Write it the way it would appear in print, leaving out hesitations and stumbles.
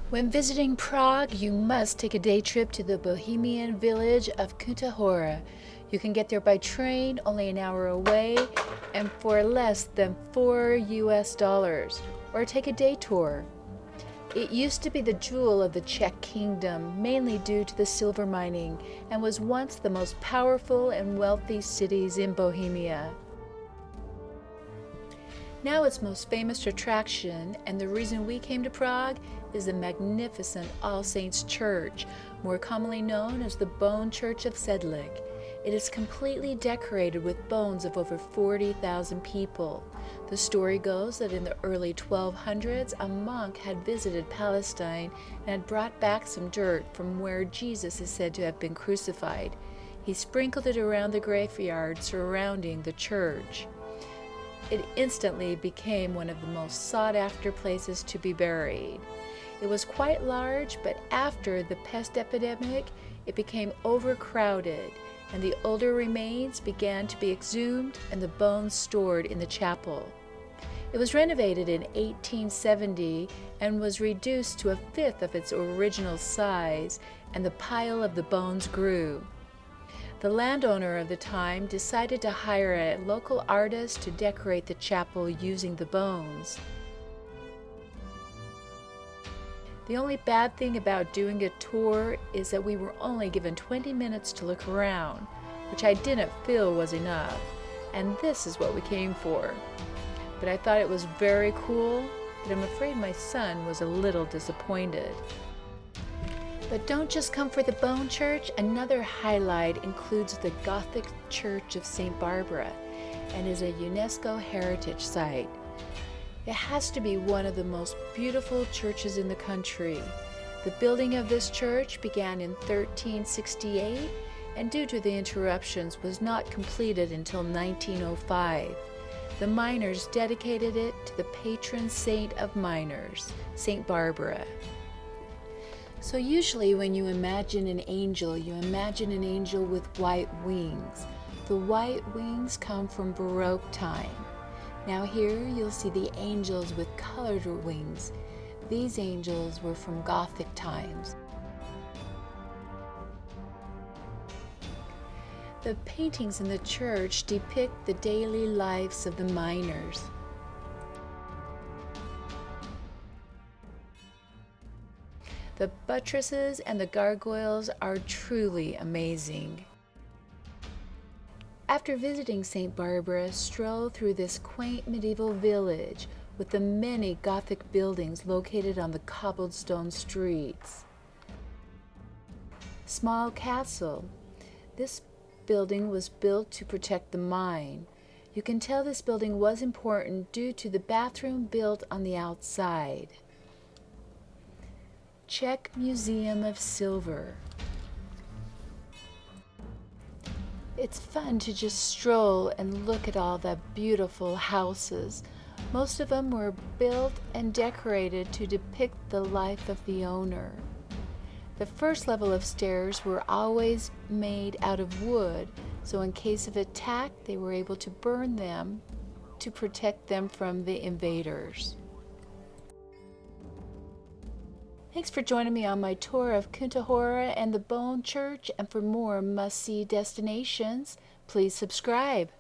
When visiting Prague, you must take a day trip to the Bohemian village of Kunta Hora. You can get there by train, only an hour away, and for less than $4 or take a day tour. It used to be the jewel of the Czech kingdom, mainly due to the silver mining, and was once the most powerful and wealthy cities in Bohemia. Now its most famous attraction, and the reason we came to Prague, is the magnificent All Saints Church, more commonly known as the Bone Church of Sedlik. It is completely decorated with bones of over 40,000 people. The story goes that in the early 1200s, a monk had visited Palestine and had brought back some dirt from where Jesus is said to have been crucified. He sprinkled it around the graveyard surrounding the church. It instantly became one of the most sought-after places to be buried. It was quite large, but after the pest epidemic, it became overcrowded, and the older remains began to be exhumed and the bones stored in the chapel. It was renovated in 1870 and was reduced to a fifth of its original size, and the pile of the bones grew. The landowner of the time decided to hire a local artist to decorate the chapel using the bones. The only bad thing about doing a tour is that we were only given 20 minutes to look around, which I didn't feel was enough, and this is what we came for. But I thought it was very cool, but I'm afraid my son was a little disappointed. But don't just come for the Bone Church. Another highlight includes the Gothic Church of St. Barbara and is a UNESCO heritage site. It has to be one of the most beautiful churches in the country. The building of this church began in 1368 and due to the interruptions was not completed until 1905. The miners dedicated it to the patron saint of miners, St. Barbara. So usually when you imagine an angel, you imagine an angel with white wings. The white wings come from Baroque time. Now here you'll see the angels with colored wings. These angels were from Gothic times. The paintings in the church depict the daily lives of the miners. The buttresses and the gargoyles are truly amazing. After visiting St. Barbara, stroll through this quaint medieval village with the many Gothic buildings located on the cobblestone streets. Small castle. This building was built to protect the mine. You can tell this building was important due to the bathroom built on the outside. Czech Museum of Silver. It's fun to just stroll and look at all the beautiful houses. Most of them were built and decorated to depict the life of the owner. The first level of stairs were always made out of wood, so in case of attack, they were able to burn them to protect them from the invaders. Thanks for joining me on my tour of Kunta Hora and the Bone Church, and for more must-see destinations, please subscribe.